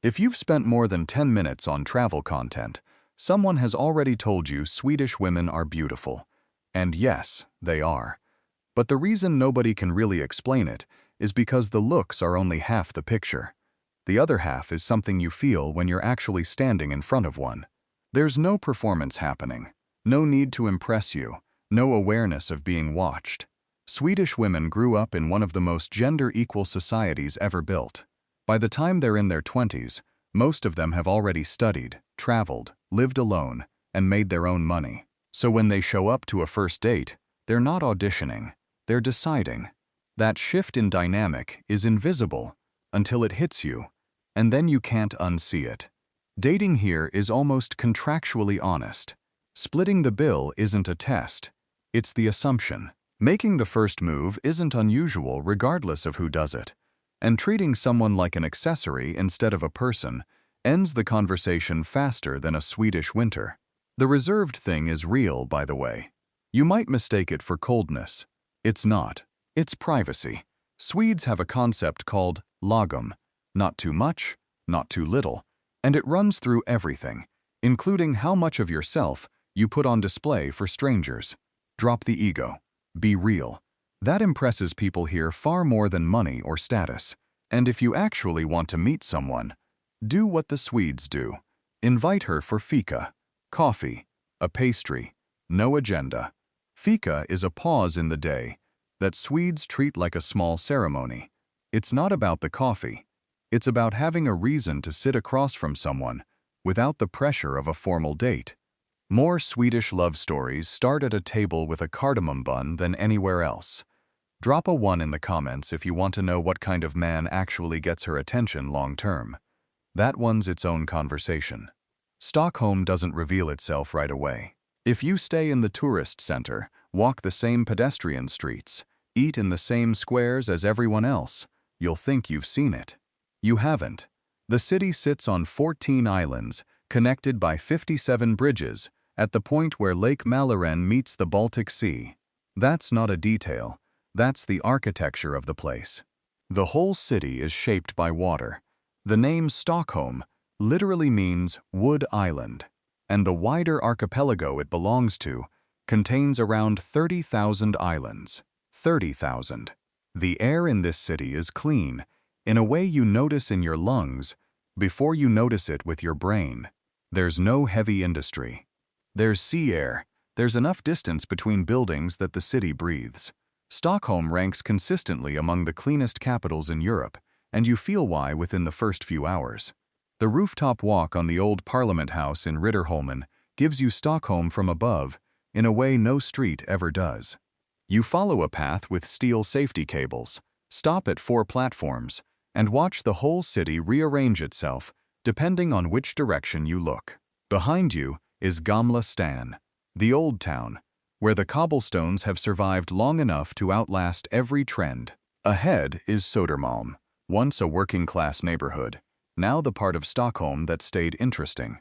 If you've spent more than 10 minutes on travel content, someone has already told you Swedish women are beautiful. And yes, they are. But the reason nobody can really explain it is because the looks are only half the picture. The other half is something you feel when you're actually standing in front of one. There's no performance happening, no need to impress you, no awareness of being watched. Swedish women grew up in one of the most gender-equal societies ever built. By the time they're in their 20s, most of them have already studied, traveled, lived alone, and made their own money. So when they show up to a first date, they're not auditioning, they're deciding. That shift in dynamic is invisible until it hits you, and then you can't unsee it. Dating here is almost contractually honest. Splitting the bill isn't a test, it's the assumption. Making the first move isn't unusual regardless of who does it. And treating someone like an accessory instead of a person ends the conversation faster than a Swedish winter. The reserved thing is real, by the way. You might mistake it for coldness. It's not. It's privacy. Swedes have a concept called lagom, not too much, not too little, and it runs through everything, including how much of yourself you put on display for strangers. Drop the ego. Be real. That impresses people here far more than money or status. And if you actually want to meet someone, do what the Swedes do. Invite her for fika, coffee, a pastry, no agenda. Fika is a pause in the day that Swedes treat like a small ceremony. It's not about the coffee. It's about having a reason to sit across from someone without the pressure of a formal date. More Swedish love stories start at a table with a cardamom bun than anywhere else. Drop a 1 in the comments if you want to know what kind of man actually gets her attention long term. That one's its own conversation. Stockholm doesn't reveal itself right away. If you stay in the tourist center, walk the same pedestrian streets, eat in the same squares as everyone else, you'll think you've seen it. You haven't. The city sits on 14 islands, connected by 57 bridges, at the point where Lake Mälaren meets the Baltic Sea. That's not a detail. That's the architecture of the place. The whole city is shaped by water. The name Stockholm literally means wood island, and the wider archipelago it belongs to contains around 30,000 islands. 30,000. The air in this city is clean, in a way you notice in your lungs before you notice it with your brain. There's no heavy industry. There's sea air. There's enough distance between buildings that the city breathes. Stockholm ranks consistently among the cleanest capitals in Europe, and you feel why within the first few hours. The rooftop walk on the old Parliament House in Riddarholmen gives you Stockholm from above in a way no street ever does. You follow a path with steel safety cables, stop at 4 platforms, and watch the whole city rearrange itself depending on which direction you look. Behind you is Gamla Stan, the old town, where the cobblestones have survived long enough to outlast every trend. Ahead is Södermalm, once a working-class neighborhood, now the part of Stockholm that stayed interesting.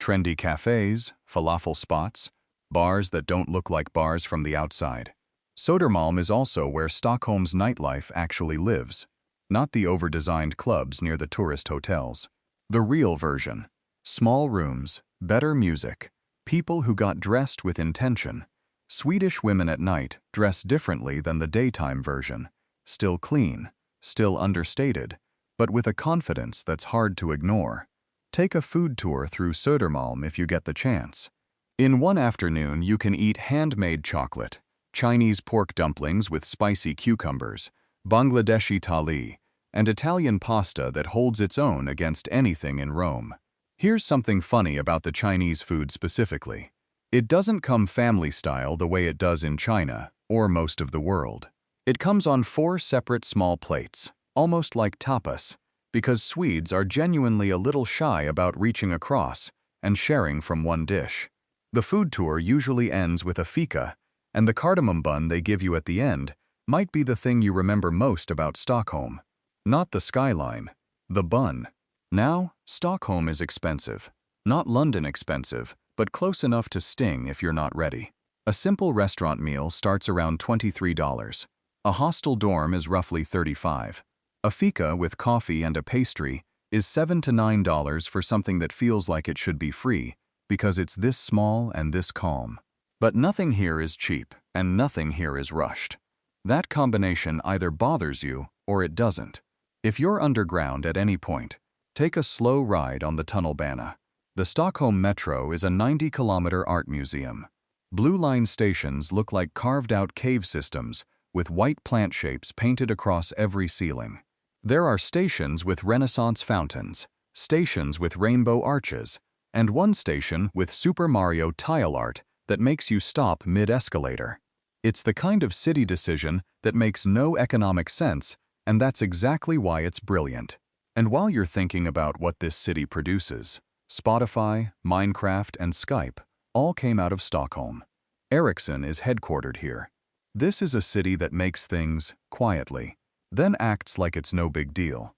Trendy cafes, falafel spots, bars that don't look like bars from the outside. Södermalm is also where Stockholm's nightlife actually lives, not the over-designed clubs near the tourist hotels. The real version. Small rooms, better music, people who got dressed with intention. Swedish women at night dress differently than the daytime version. Still clean, still understated, but with a confidence that's hard to ignore. Take a food tour through Södermalm if you get the chance. In one afternoon, you can eat handmade chocolate, Chinese pork dumplings with spicy cucumbers, Bangladeshi thali, and Italian pasta that holds its own against anything in Rome. Here's something funny about the Chinese food specifically. It doesn't come family style the way it does in China, or most of the world. It comes on 4 separate small plates, almost like tapas, because Swedes are genuinely a little shy about reaching across and sharing from one dish. The food tour usually ends with a fika, and the cardamom bun they give you at the end might be the thing you remember most about Stockholm. Not the skyline, the bun. Now, Stockholm is expensive. Not London expensive, but close enough to sting if you're not ready. A simple restaurant meal starts around $23. A hostel dorm is roughly $35. A fika with coffee and a pastry is $7 to $9 for something that feels like it should be free because it's this small and this calm. But nothing here is cheap, and nothing here is rushed. That combination either bothers you or it doesn't. If you're underground at any point, take a slow ride on the tunnelbana. The Stockholm Metro is a 90-kilometer art museum. Blue line stations look like carved-out cave systems with white plant shapes painted across every ceiling. There are stations with Renaissance fountains, stations with rainbow arches, and one station with Super Mario tile art that makes you stop mid-escalator. It's the kind of city decision that makes no economic sense, and that's exactly why it's brilliant. And while you're thinking about what this city produces, Spotify, Minecraft, and Skype all came out of Stockholm. Ericsson is headquartered here. This is a city that makes things quietly, then acts like it's no big deal.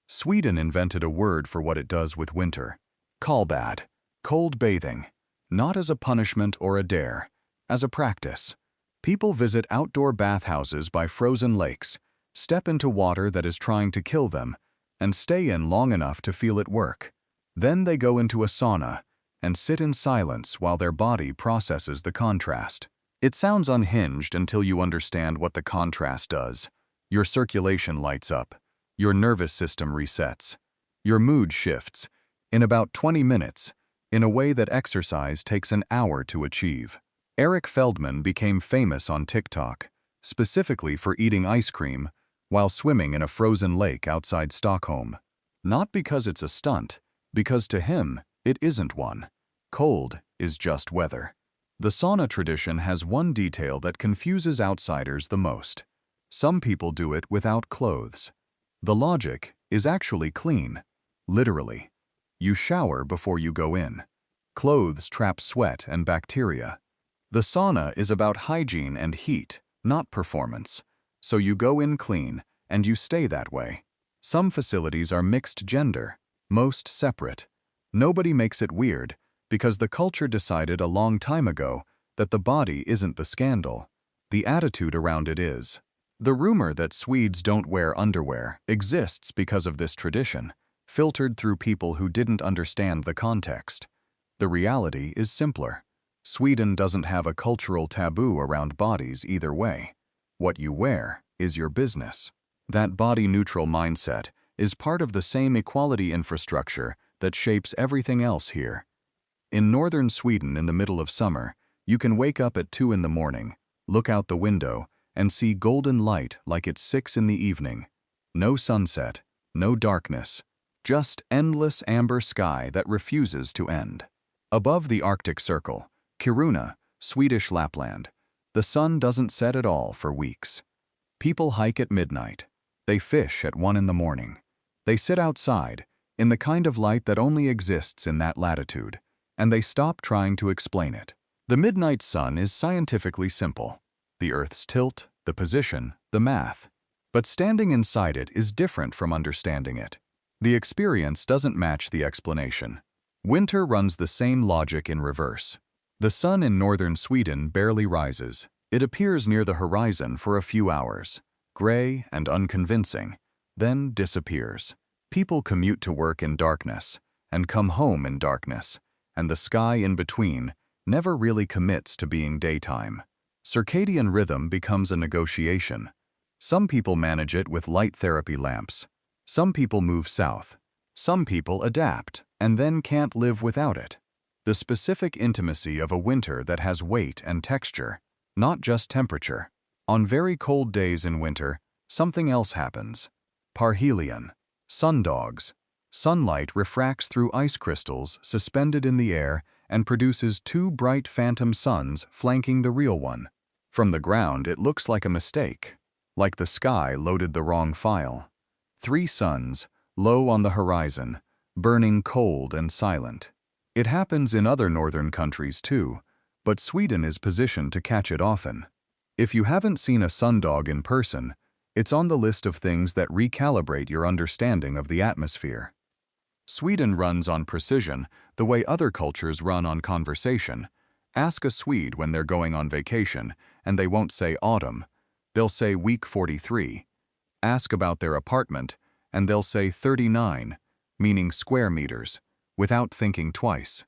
Sweden invented a word for what it does with winter. Kallbad, cold bathing, not as a punishment or a dare, as a practice. People visit outdoor bathhouses by frozen lakes, step into water that is trying to kill them, and stay in long enough to feel it work. Then they go into a sauna and sit in silence while their body processes the contrast. It sounds unhinged until you understand what the contrast does. Your circulation lights up, your nervous system resets, your mood shifts in about 20 minutes in a way that exercise takes an hour to achieve. Eric Feldman became famous on TikTok, specifically for eating ice cream while swimming in a frozen lake outside Stockholm. Not because it's a stunt, because to him, it isn't one. Cold is just weather. The sauna tradition has one detail that confuses outsiders the most. Some people do it without clothes. The logic is actually clean, literally. You shower before you go in. Clothes trap sweat and bacteria. The sauna is about hygiene and heat, not performance. So you go in clean, and you stay that way. Some facilities are mixed gender, most separate. Nobody makes it weird, because the culture decided a long time ago that the body isn't the scandal. The attitude around it is. The rumor that Swedes don't wear underwear exists because of this tradition, filtered through people who didn't understand the context. The reality is simpler. Sweden doesn't have a cultural taboo around bodies either way. What you wear is your business. That body-neutral mindset is part of the same equality infrastructure that shapes everything else here. In northern Sweden in the middle of summer, you can wake up at 2 in the morning, look out the window, and see golden light like it's 6 in the evening. No sunset, no darkness, just endless amber sky that refuses to end. Above the Arctic Circle, Kiruna, Swedish Lapland, the sun doesn't set at all for weeks. People hike at midnight. They fish at 1 in the morning. They sit outside, in the kind of light that only exists in that latitude, and they stop trying to explain it. The midnight sun is scientifically simple. The Earth's tilt, the position, the math. But standing inside it is different from understanding it. The experience doesn't match the explanation. Winter runs the same logic in reverse. The sun in northern Sweden barely rises. It appears near the horizon for a few hours, gray and unconvincing, then disappears. People commute to work in darkness and come home in darkness, and the sky in between never really commits to being daytime. Circadian rhythm becomes a negotiation. Some people manage it with light therapy lamps. Some people move south. Some people adapt and then can't live without it. The specific intimacy of a winter that has weight and texture, not just temperature. On very cold days in winter, something else happens. Parhelion, sundogs. Sunlight refracts through ice crystals suspended in the air and produces 2 bright phantom suns flanking the real one. From the ground, it looks like a mistake, like the sky loaded the wrong file. 3 suns, low on the horizon, burning cold and silent. It happens in other northern countries too, but Sweden is positioned to catch it often. If you haven't seen a sundog in person, it's on the list of things that recalibrate your understanding of the atmosphere. Sweden runs on precision the way other cultures run on conversation. Ask a Swede when they're going on vacation, and they won't say autumn. They'll say week 43. Ask about their apartment, and they'll say 39. meaning square meters, without thinking twice.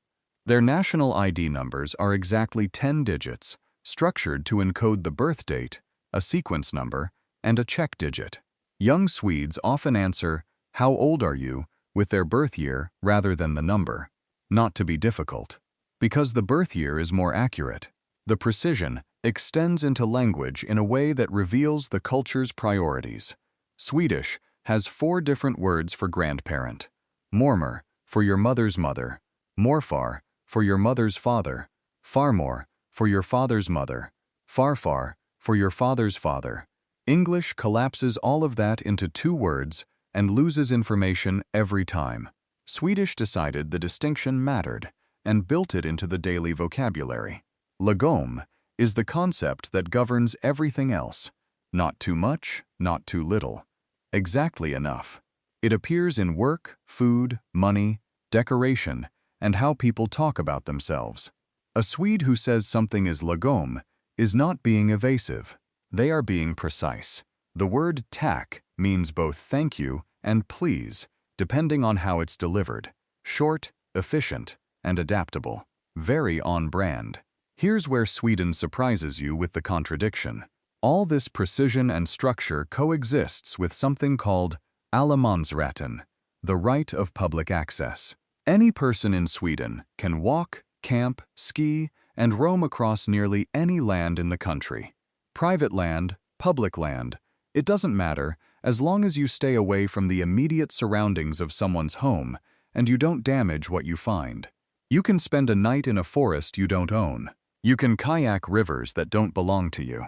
Their national ID numbers are exactly 10 digits, structured to encode the birth date, a sequence number, and a check digit. Young Swedes often answer, "How old are you?" with their birth year rather than the number. Not to be difficult. Because the birth year is more accurate. The precision extends into language in a way that reveals the culture's priorities. Swedish has 4 different words for grandparent. Mormor, for your mother's mother. Morfar, for your mother's father. Farmor, for your father's mother. Farfar, for your father's father. English collapses all of that into 2 words and loses information every time. Swedish decided the distinction mattered and built it into the daily vocabulary. Lagom is the concept that governs everything else. Not too much, not too little. Exactly enough. It appears in work, food, money, decoration, and how people talk about themselves. A Swede who says something is lagom is not being evasive. They are being precise. The word tack means both thank you and please, depending on how it's delivered. Short, efficient, and adaptable. Very on brand. Here's where Sweden surprises you with the contradiction. All this precision and structure coexists with something called unwritten, the right of public access. Any person in Sweden can walk, camp, ski, and roam across nearly any land in the country. Private land, public land, it doesn't matter as long as you stay away from the immediate surroundings of someone's home and you don't damage what you find. You can spend a night in a forest you don't own. You can kayak rivers that don't belong to you.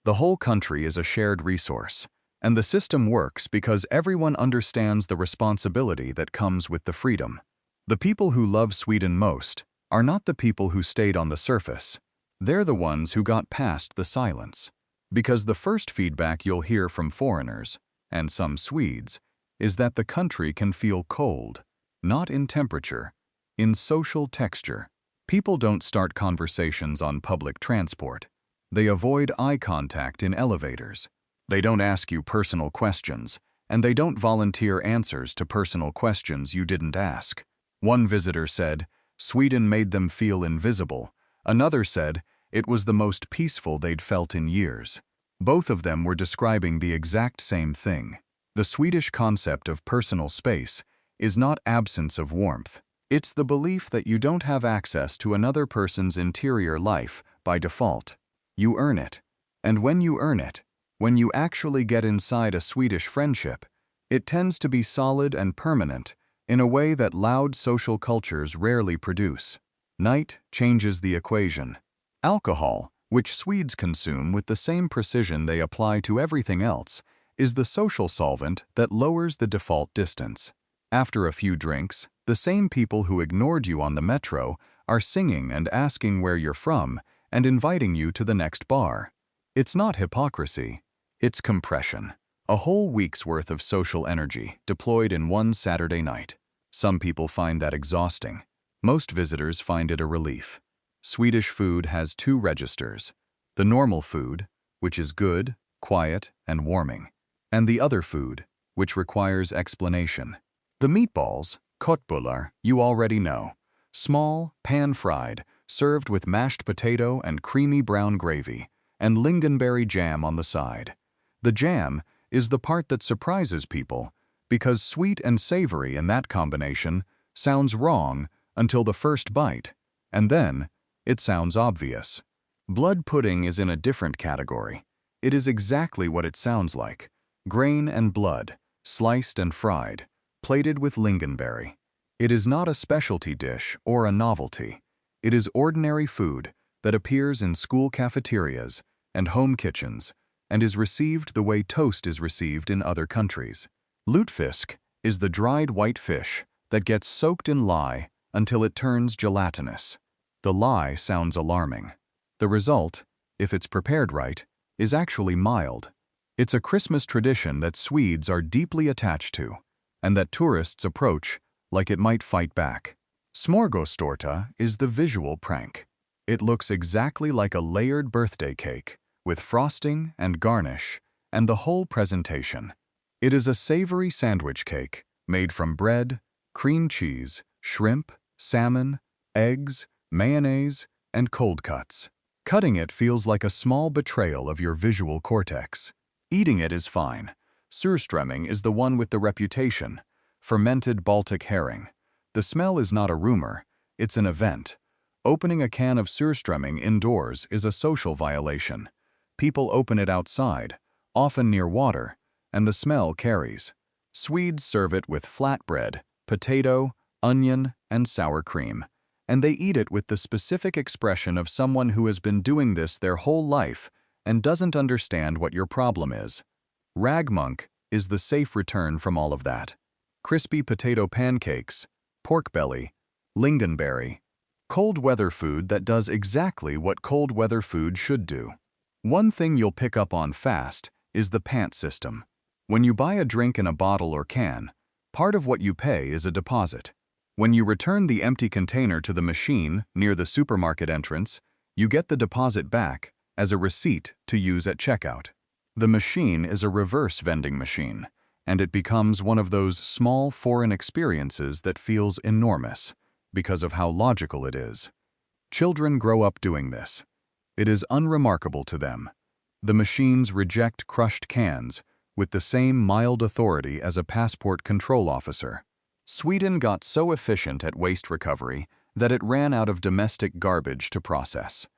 The whole country is a shared resource, and the system works because everyone understands the responsibility that comes with the freedom. The people who love Sweden most are not the people who stayed on the surface. They're the ones who got past the silence. Because the first feedback you'll hear from foreigners, and some Swedes, is that the country can feel cold, not in temperature, in social texture. People don't start conversations on public transport. They avoid eye contact in elevators. They don't ask you personal questions, and they don't volunteer answers to personal questions you didn't ask. One visitor said, Sweden made them feel invisible. Another said, it was the most peaceful they'd felt in years. Both of them were describing the exact same thing. The Swedish concept of personal space is not absence of warmth. It's the belief that you don't have access to another person's interior life by default. You earn it. And when you earn it, when you actually get inside a Swedish friendship, it tends to be solid and permanent in a way that loud social cultures rarely produce. Night changes the equation. Alcohol, which Swedes consume with the same precision they apply to everything else, is the social solvent that lowers the default distance. After a few drinks, the same people who ignored you on the metro are singing and asking where you're from and inviting you to the next bar. It's not hypocrisy, it's compression. A whole week's worth of social energy deployed in one Saturday night. Some people find that exhausting. Most visitors find it a relief. Swedish food has 2 registers. The normal food, which is good, quiet, and warming, and the other food, which requires explanation. The meatballs, köttbullar, you already know. Small, pan-fried, served with mashed potato and creamy brown gravy, and lingonberry jam on the side. The jam is the part that surprises people, because sweet and savory in that combination sounds wrong until the first bite, and then it sounds obvious. Blood pudding is in a different category. It is exactly what it sounds like. Grain and blood, sliced and fried, plated with lingonberry. It is not a specialty dish or a novelty. It is ordinary food that appears in school cafeterias and home kitchens and is received the way toast is received in other countries. Lutefisk is the dried white fish that gets soaked in lye until it turns gelatinous. The lye sounds alarming. The result, if it's prepared right, is actually mild. It's a Christmas tradition that Swedes are deeply attached to, and that tourists approach like it might fight back. Smörgåstårta is the visual prank. It looks exactly like a layered birthday cake, with frosting and garnish, and the whole presentation. It is a savory sandwich cake made from bread, cream cheese, shrimp, salmon, eggs, mayonnaise, and cold cuts. Cutting it feels like a small betrayal of your visual cortex. Eating it is fine. Surströmming is the one with the reputation. Fermented Baltic herring. The smell is not a rumor, it's an event. Opening a can of surströmming indoors is a social violation. People open it outside, often near water, and the smell carries. Swedes serve it with flatbread, potato, onion, and sour cream, and they eat it with the specific expression of someone who has been doing this their whole life and doesn't understand what your problem is. Ragmunk is the safe return from all of that. Crispy potato pancakes, pork belly, lingonberry. Cold weather food that does exactly what cold weather food should do. One thing you'll pick up on fast is the pant system. When you buy a drink in a bottle or can, part of what you pay is a deposit. When you return the empty container to the machine near the supermarket entrance, you get the deposit back as a receipt to use at checkout. The machine is a reverse vending machine, and it becomes one of those small foreign experiences that feels enormous because of how logical it is. Children grow up doing this. It is unremarkable to them. The machines reject crushed cans with the same mild authority as a passport control officer. Sweden got so efficient at waste recovery that it ran out of domestic garbage to process.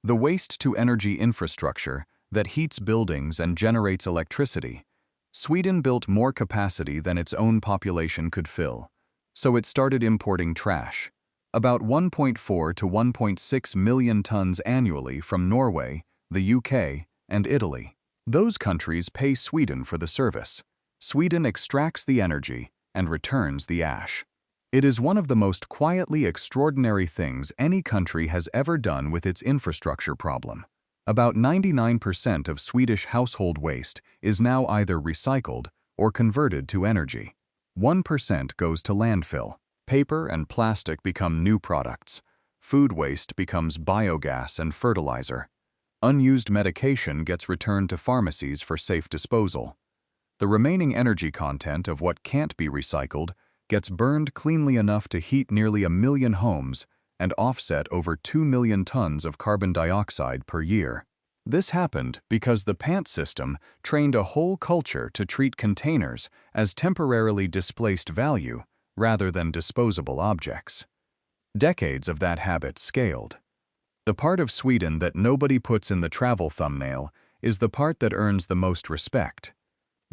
The waste-to-energy infrastructure that heats buildings and generates electricity. Sweden built more capacity than its own population could fill, so it started importing trash, about 1.4 to 1.6 million tons annually from Norway, the UK, and Italy. Those countries pay Sweden for the service. Sweden extracts the energy and returns the ash. It is one of the most quietly extraordinary things any country has ever done with its infrastructure problem. About 99% of Swedish household waste is now either recycled or converted to energy. 1% goes to landfill. Paper and plastic become new products. Food waste becomes biogas and fertilizer. Unused medication gets returned to pharmacies for safe disposal. The remaining energy content of what can't be recycled gets burned cleanly enough to heat nearly 1 million homes and offset over 2 million tons of carbon dioxide per year. This happened because the pant system trained a whole culture to treat containers as temporarily displaced value rather than disposable objects. Decades of that habit scaled. The part of Sweden that nobody puts in the travel thumbnail is the part that earns the most respect.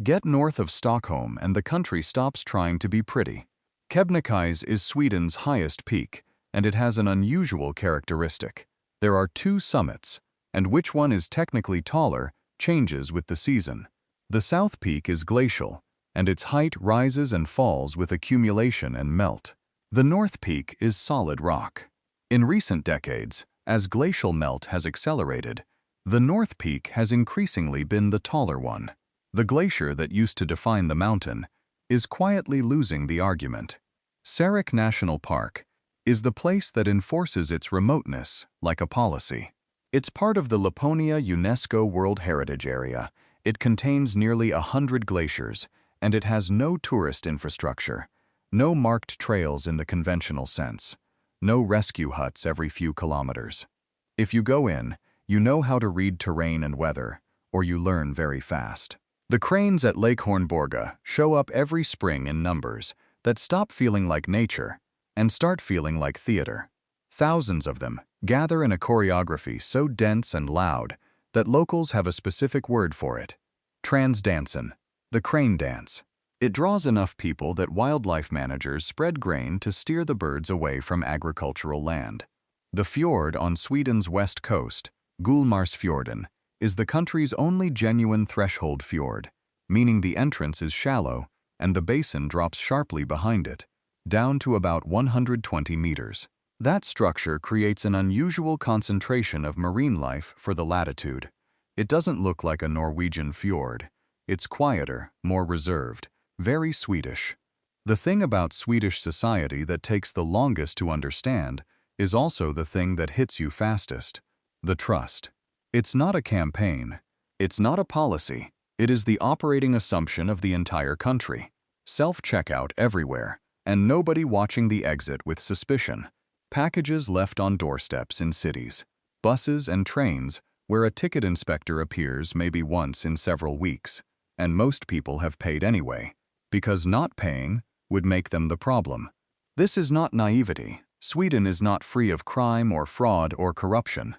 Get north of Stockholm and the country stops trying to be pretty. Kebnekaise is Sweden's highest peak, and it has an unusual characteristic. There are 2 summits, and which one is technically taller changes with the season. The south peak is glacial, and its height rises and falls with accumulation and melt. The north peak is solid rock. In recent decades, as glacial melt has accelerated, the north peak has increasingly been the taller one. The glacier that used to define the mountain is quietly losing the argument. Sarek National Park is the place that enforces its remoteness like a policy. It's part of the Laponia UNESCO World Heritage Area. It contains nearly 100 glaciers, and it has no tourist infrastructure, no marked trails in the conventional sense, no rescue huts every few kilometers. If you go in, you know how to read terrain and weather, or you learn very fast. The cranes at Lake Hornborga show up every spring in numbers that stop feeling like nature and start feeling like theater. Thousands of them gather in a choreography so dense and loud that locals have a specific word for it: transdansen, the crane dance. It draws enough people that wildlife managers spread grain to steer the birds away from agricultural land. The fjord on Sweden's west coast, Gullmarsfjorden, is the country's only genuine threshold fjord, meaning the entrance is shallow and the basin drops sharply behind it, down to about 120 meters. That structure creates an unusual concentration of marine life for the latitude. It doesn't look like a Norwegian fjord. It's quieter, more reserved, very Swedish. The thing about Swedish society that takes the longest to understand is also the thing that hits you fastest: the trust. It's not a campaign. It's not a policy. It is the operating assumption of the entire country. Self-checkout everywhere. and nobody watching the exit with suspicion. Packages left on doorsteps in cities, buses and trains where a ticket inspector appears maybe once in several weeks, and most people have paid anyway, because not paying would make them the problem. This is not naivety. Sweden is not free of crime or fraud or corruption,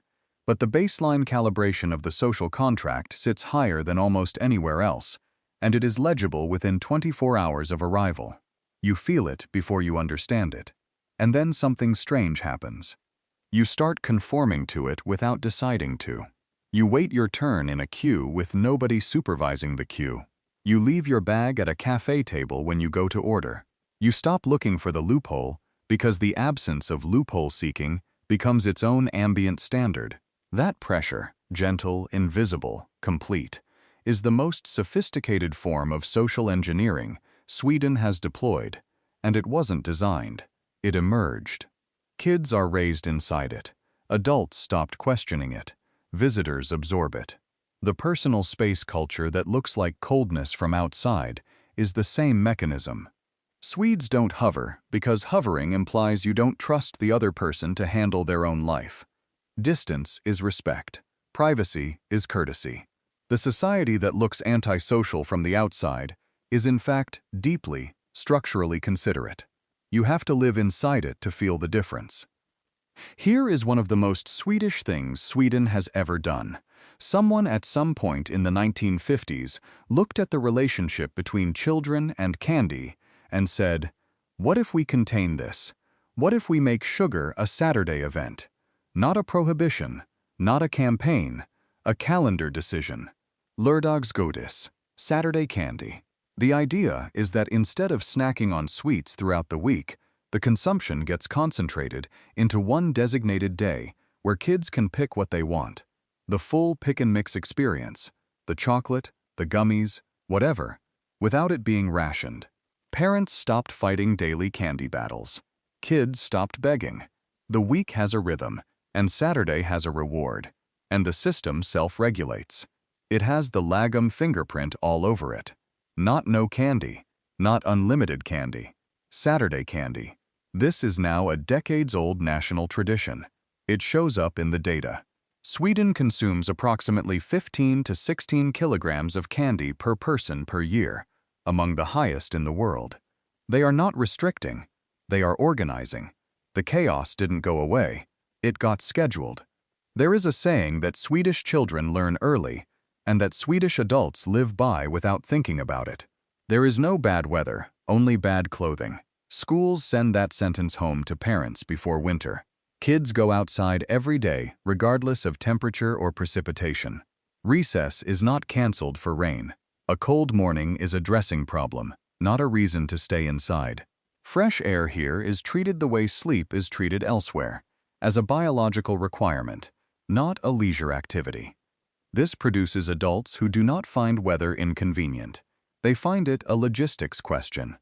but the baseline calibration of the social contract sits higher than almost anywhere else, and it is legible within 24 hours of arrival. You feel it before you understand it, and then something strange happens. You start conforming to it without deciding to. You wait your turn in a queue with nobody supervising the queue. You leave your bag at a cafe table when you go to order. You stop looking for the loophole because the absence of loophole seeking becomes its own ambient standard. That pressure, gentle, invisible, complete, is the most sophisticated form of social engineering Sweden has deployed, and it wasn't designed. It emerged. Kids are raised inside it. Adults stopped questioning it. Visitors absorb it. The personal space culture that looks like coldness from outside is the same mechanism. Swedes don't hover because hovering implies you don't trust the other person to handle their own life. Distance is respect. Privacy is courtesy. The society that looks antisocial from the outside is in fact deeply, structurally considerate. You have to live inside it to feel the difference. Here is one of the most Swedish things Sweden has ever done. Someone at some point in the 1950s looked at the relationship between children and candy and said, "What if we contain this? What if we make sugar a Saturday event? Not a prohibition, not a campaign, a calendar decision. Lördagsgodis, Saturday candy." The idea is that instead of snacking on sweets throughout the week, the consumption gets concentrated into one designated day where kids can pick what they want. The full pick-and-mix experience, the chocolate, the gummies, whatever, without it being rationed. Parents stopped fighting daily candy battles. Kids stopped begging. The week has a rhythm, and Saturday has a reward, and the system self-regulates. It has the lagom fingerprint all over it. Not no candy, not unlimited candy, Saturday candy. This is now a decades-old national tradition. It shows up in the data. Sweden consumes approximately 15 to 16 kilograms of candy per person per year, among the highest in the world. They are not restricting, they are organizing. The chaos didn't go away, it got scheduled. There is a saying that Swedish children learn early, and that Swedish adults live by without thinking about it. There is no bad weather, only bad clothing. Schools send that sentence home to parents before winter. Kids go outside every day, regardless of temperature or precipitation. Recess is not canceled for rain. A cold morning is a dressing problem, not a reason to stay inside. Fresh air here is treated the way sleep is treated elsewhere, as a biological requirement, not a leisure activity. This produces adults who do not find weather inconvenient. They find it a logistics question.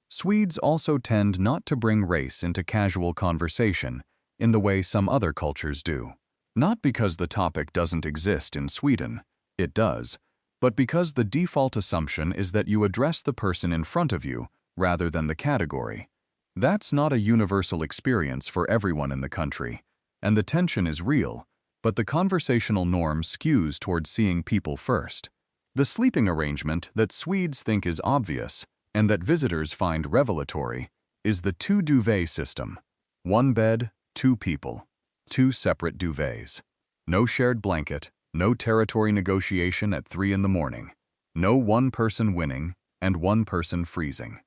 Swedes also tend not to bring race into casual conversation in the way some other cultures do. Not because the topic doesn't exist in Sweden, it does, but because the default assumption is that you address the person in front of you rather than the category. That's not a universal experience for everyone in the country, and the tension is real, but the conversational norm skews towards seeing people first. The sleeping arrangement that Swedes think is obvious and that visitors find revelatory is the two duvet system. One bed, two people, two separate duvets. No shared blanket, no territory negotiation at 3 in the morning. No one person winning and one person freezing.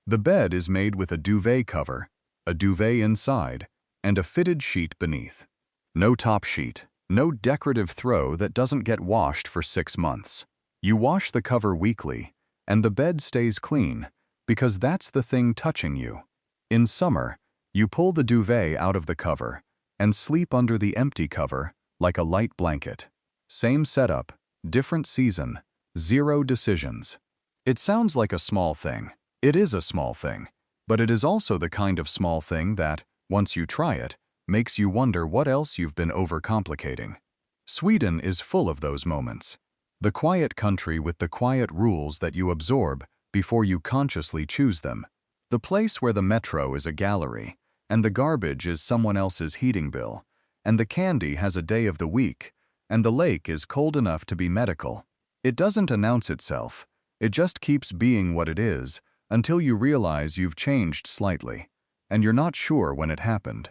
The bed is made with a duvet cover, a duvet inside, and a fitted sheet beneath. No top sheet, no decorative throw that doesn't get washed for 6 months. You wash the cover weekly, and the bed stays clean, because that's the thing touching you. In summer, you pull the duvet out of the cover and sleep under the empty cover like a light blanket. Same setup, different season, 0 decisions. It sounds like a small thing. It is a small thing, but it is also the kind of small thing that, once you try it, makes you wonder what else you've been overcomplicating. Sweden is full of those moments. The quiet country with the quiet rules that you absorb before you consciously choose them. The place where the metro is a gallery, and the garbage is someone else's heating bill, and the candy has a day of the week, and the lake is cold enough to be medical. It doesn't announce itself. It just keeps being what it is until you realize you've changed slightly, and you're not sure when it happened.